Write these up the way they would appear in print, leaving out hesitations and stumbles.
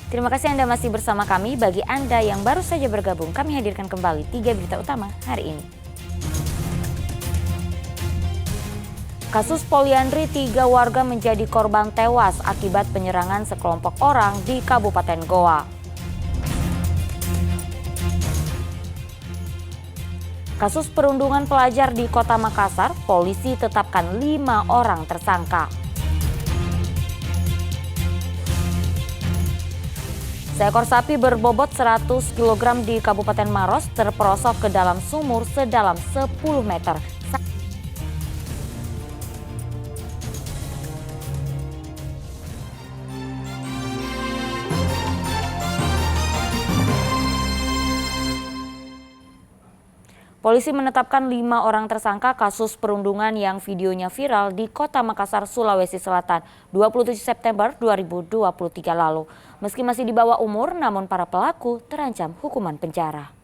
Terima kasih Anda masih bersama kami. Bagi Anda yang baru saja bergabung, kami hadirkan kembali 3 berita utama hari ini. Kasus poliandri, 3 warga menjadi korban tewas akibat penyerangan sekelompok orang di Kabupaten Goa. Kasus perundungan pelajar di Kota Makassar, polisi tetapkan 5 orang tersangka. Seekor sapi berbobot 100 kg di Kabupaten Maros terperosok ke dalam sumur sedalam 10 meter. Polisi menetapkan 5 orang tersangka kasus perundungan yang videonya viral di Kota Makassar, Sulawesi Selatan 27 September 2023 lalu. Meski masih di bawah umur, namun para pelaku terancam hukuman penjara.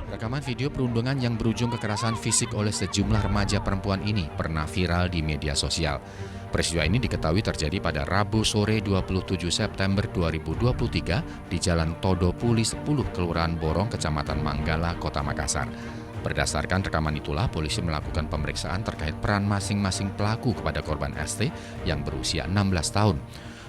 Rekaman video perundungan yang berujung kekerasan fisik oleh sejumlah remaja perempuan ini pernah viral di media sosial. Peristiwa ini diketahui terjadi pada Rabu sore 27 September 2023 di Jalan Todo Puli 10, Kelurahan Borong, Kecamatan Manggala, Kota Makassar. Berdasarkan rekaman itulah polisi melakukan pemeriksaan terkait peran masing-masing pelaku kepada korban ST yang berusia 16 tahun.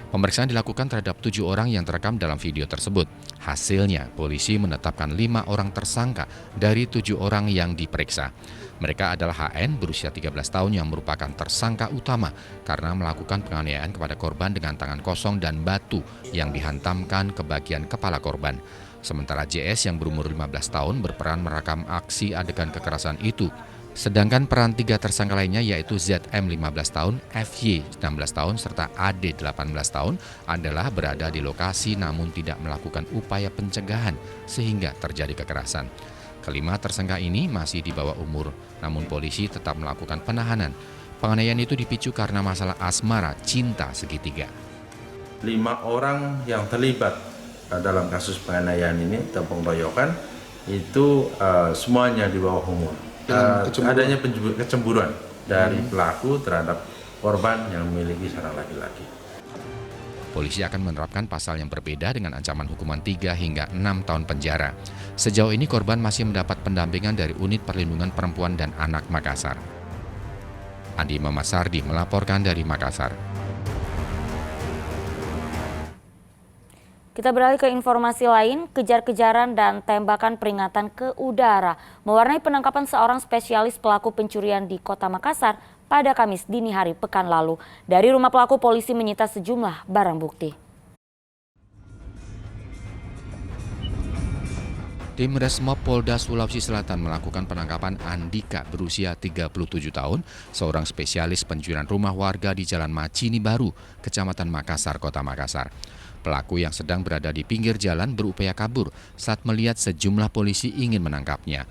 Pemeriksaan dilakukan terhadap 7 orang yang terekam dalam video tersebut. Hasilnya, polisi menetapkan 5 orang tersangka dari 7 orang yang diperiksa. Mereka adalah HN berusia 13 tahun yang merupakan tersangka utama karena melakukan penganiayaan kepada korban dengan tangan kosong dan batu yang dihantamkan ke bagian kepala korban. Sementara JS yang berumur 15 tahun berperan merekam aksi adegan kekerasan itu. Sedangkan peran 3 tersangka lainnya yaitu ZM 15 tahun, FY 16 tahun, serta AD 18 tahun adalah berada di lokasi namun tidak melakukan upaya pencegahan sehingga terjadi kekerasan. Kelima tersangka ini masih di bawah umur, namun polisi tetap melakukan penahanan. Penganiayaan itu dipicu karena masalah asmara cinta segitiga. 5 orang yang terlibat dalam kasus penganiayaan ini atau pengeroyokan itu semuanya di bawah umur. Adanya kecemburuan dari pelaku terhadap korban yang memiliki seorang laki-laki. Polisi akan menerapkan pasal yang berbeda dengan ancaman hukuman 3 hingga 6 tahun penjara. Sejauh ini korban masih mendapat pendampingan dari Unit Perlindungan Perempuan dan Anak Makassar. Andi Mamasardi melaporkan dari Makassar. Kita beralih ke informasi lain, kejar-kejaran dan tembakan peringatan ke udara mewarnai penangkapan seorang spesialis pelaku pencurian di Kota Makassar pada Kamis dini hari pekan lalu. Dari rumah pelaku, polisi menyita sejumlah barang bukti. Tim Resmob Polda Sulawesi Selatan melakukan penangkapan Andika berusia 37 tahun, seorang spesialis pencurian rumah warga di Jalan Macini Baru, Kecamatan Makassar, Kota Makassar. Pelaku yang sedang berada di pinggir jalan berupaya kabur saat melihat sejumlah polisi ingin menangkapnya.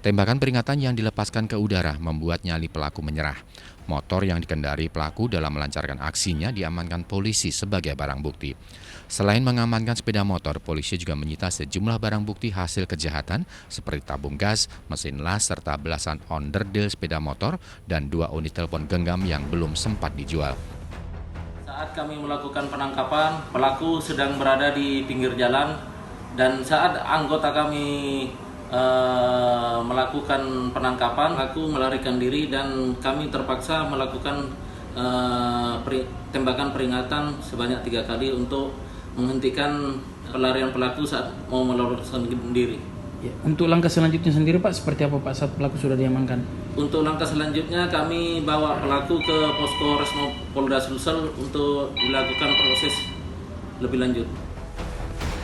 Tembakan peringatan yang dilepaskan ke udara membuat nyali pelaku menyerah. Motor yang dikendari pelaku dalam melancarkan aksinya diamankan polisi sebagai barang bukti. Selain mengamankan sepeda motor, polisi juga menyita sejumlah barang bukti hasil kejahatan seperti tabung gas, mesin las, serta belasan onderdil sepeda motor dan 2 unit telepon genggam yang belum sempat dijual. Saat kami melakukan penangkapan, pelaku sedang berada di pinggir jalan dan saat anggota kami melakukan penangkapan, pelaku melarikan diri dan kami terpaksa melakukan tembakan peringatan sebanyak 3 kali untuk menghentikan pelarian pelaku saat mau meloloskan diri. Ya, untuk langkah selanjutnya sendiri Pak, seperti apa Pak saat pelaku sudah diamankan? Untuk langkah selanjutnya kami bawa pelaku ke posko Resmob Polda Sulsel untuk dilakukan proses lebih lanjut.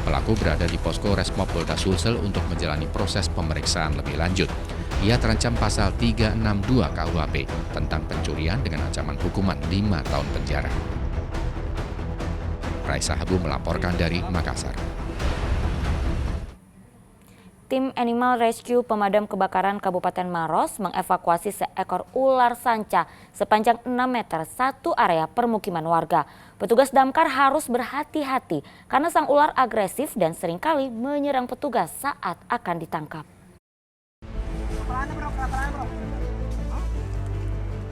Pelaku berada di posko Resmob Polda Sulsel untuk menjalani proses pemeriksaan lebih lanjut. Ia terancam pasal 362 KUHP tentang pencurian dengan ancaman hukuman 5 tahun penjara. Raisa Habu melaporkan dari Makassar. Tim Animal Rescue Pemadam Kebakaran Kabupaten Maros mengevakuasi seekor ular sanca sepanjang 6 meter satu area permukiman warga. Petugas damkar harus berhati-hati karena sang ular agresif dan seringkali menyerang petugas saat akan ditangkap.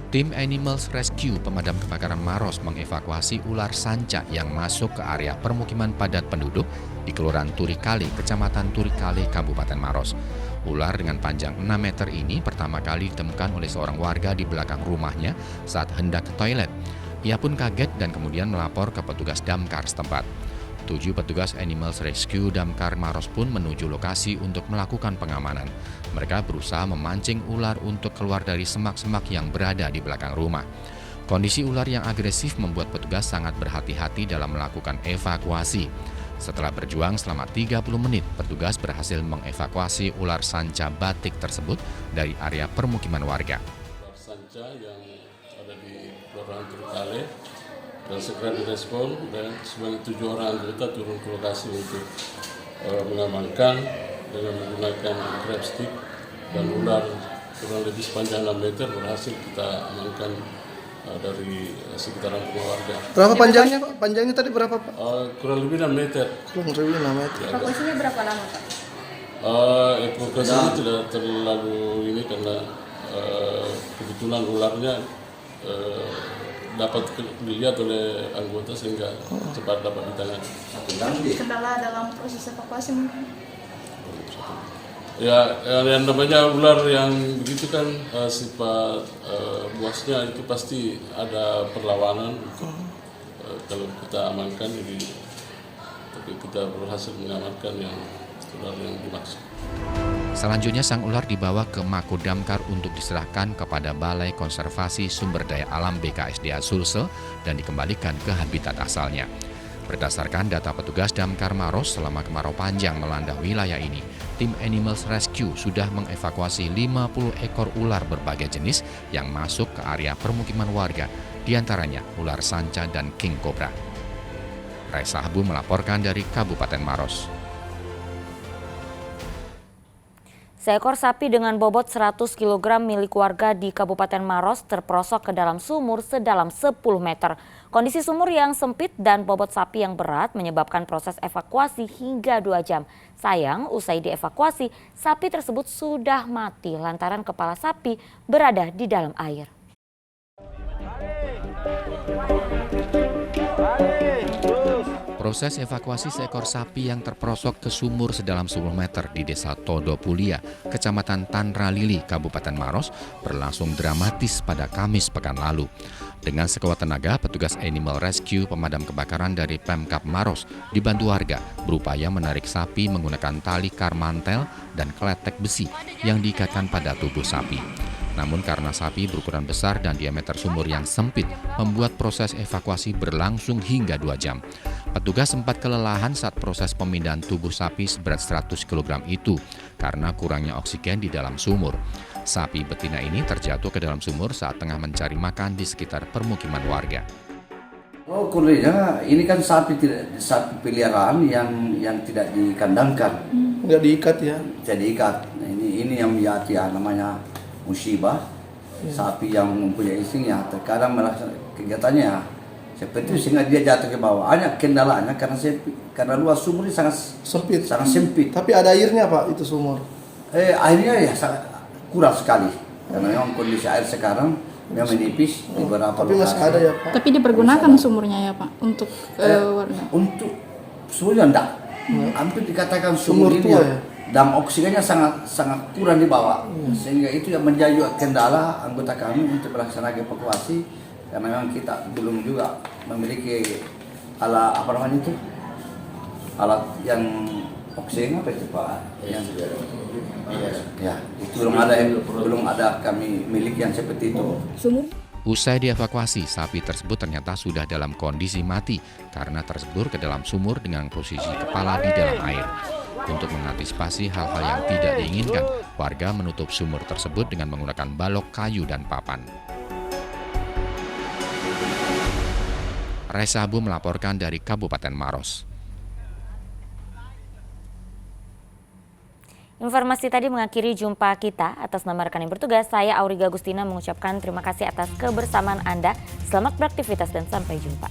Tim Animals Rescue Pemadam Kebakaran Maros mengevakuasi ular sanca yang masuk ke area permukiman padat penduduk di Kelurahan Turikale, Kecamatan Turikale, Kabupaten Maros. Ular dengan panjang 6 meter ini pertama kali ditemukan oleh seorang warga di belakang rumahnya saat hendak ke toilet. Ia pun kaget dan kemudian melapor ke petugas damkar setempat. 7 petugas Animals Rescue Damkar Maros pun menuju lokasi untuk melakukan pengamanan. Mereka berusaha memancing ular untuk keluar dari semak-semak yang berada di belakang rumah. Kondisi ular yang agresif membuat petugas sangat berhati-hati dalam melakukan evakuasi. Setelah berjuang selama 30 menit, petugas berhasil mengevakuasi ular sanca batik tersebut dari area permukiman warga. Ular sanca yang ada di Kelurahan Turikale dan segera direspon dan sebanyak 7 orang anggota turun ke lokasi untuk mengamankan dengan menggunakan grab stick, dan ular kurang lebih sepanjang 6 meter berhasil kita amankan dari sekitaran rumah warga. Berapa panjangnya Pak? Panjangnya tadi berapa Pak? Kurang lebih 6 meter. Kurang lebih 6 meter. Evakuasinya berapa lama Pak? Evakuasinya tidak terlalu ini karena kebetulan ularnya dapat dilihat oleh anggota sehingga cepat dapat ditangani. Kendala dalam proses evakuasi mungkin? Ya, yang namanya ular yang begitu kan sifat buasnya itu pasti ada perlawanan untuk kalau kita amankan, jadi tapi kita berhasil mengamankan yang ular yang dimaksud. Selanjutnya sang ular dibawa ke Mako Damkar untuk diserahkan kepada Balai Konservasi Sumber Daya Alam BKSDA Sulsel dan dikembalikan ke habitat asalnya. Berdasarkan data petugas Damkar Maros, selama kemarau panjang melanda wilayah ini, tim Animals Rescue sudah mengevakuasi 50 ekor ular berbagai jenis yang masuk ke area permukiman warga, diantaranya ular sanca dan king cobra. Raisa Habu melaporkan dari Kabupaten Maros. Seekor sapi dengan bobot 100 kg milik warga di Kabupaten Maros terperosok ke dalam sumur sedalam 10 meter. Kondisi sumur yang sempit dan bobot sapi yang berat menyebabkan proses evakuasi hingga 2 jam. Sayang, usai dievakuasi, sapi tersebut sudah mati lantaran kepala sapi berada di dalam air. Proses evakuasi seekor sapi yang terperosok ke sumur sedalam 10 meter di Desa Todopulia, Kecamatan Tanralili, Kabupaten Maros, berlangsung dramatis pada Kamis pekan lalu. Dengan sekuat tenaga, petugas Animal Rescue Pemadam Kebakaran dari Pemkab Maros dibantu warga berupaya menarik sapi menggunakan tali karmantel dan kletek besi yang diikatkan pada tubuh sapi. Namun karena sapi berukuran besar dan diameter sumur yang sempit, membuat proses evakuasi berlangsung hingga 2 jam. Petugas sempat kelelahan saat proses pemindahan tubuh sapi seberat 100 kg itu karena kurangnya oksigen di dalam sumur. Sapi betina ini terjatuh ke dalam sumur saat tengah mencari makan di sekitar permukiman warga. Oh, kondisinya ini kan sapi peliharaan yang tidak dikandangkan. Nggak diikat ya? Tidak diikat. Nah, ini yang menjadi namanya musibah. Sapi yang mempunyai instingnya terkadang merasa kegiatannya seperti itu sehingga dia jatuh ke bawah. Hanya kendalanya karena luas sumur ini sangat sempit. Tapi ada airnya Pak itu sumur? Airnya ya sangat kurang sekali karena memang kondisi air sekarang memang menipis di beberapa tapi lokasi. masih ada ya Pak? Tapi dipergunakan sumurnya ya Pak untuk warga? Untuk sumurnya enggak. Hampir dikatakan Sumur sumur ini tua ya? dan oksigennya sangat kurang di bawah. Sehingga itu yang menjadi kendala anggota kami untuk melaksanakan evakuasi karena memang kita belum juga memiliki alat yang oksigen apa itu Pak? Ya, itu belum ada kami milik yang seperti itu. Usai dievakuasi, sapi tersebut ternyata sudah dalam kondisi mati karena tersebur ke dalam sumur dengan posisi kepala di dalam air. Untuk mengantisipasi hal-hal yang tidak diinginkan, warga menutup sumur tersebut dengan menggunakan balok kayu dan papan. Raisa Habu melaporkan dari Kabupaten Maros. Informasi tadi mengakhiri jumpa kita. Atas nama rekan yang bertugas, saya Auriga Agustina mengucapkan terima kasih atas kebersamaan Anda. Selamat beraktivitas dan sampai jumpa.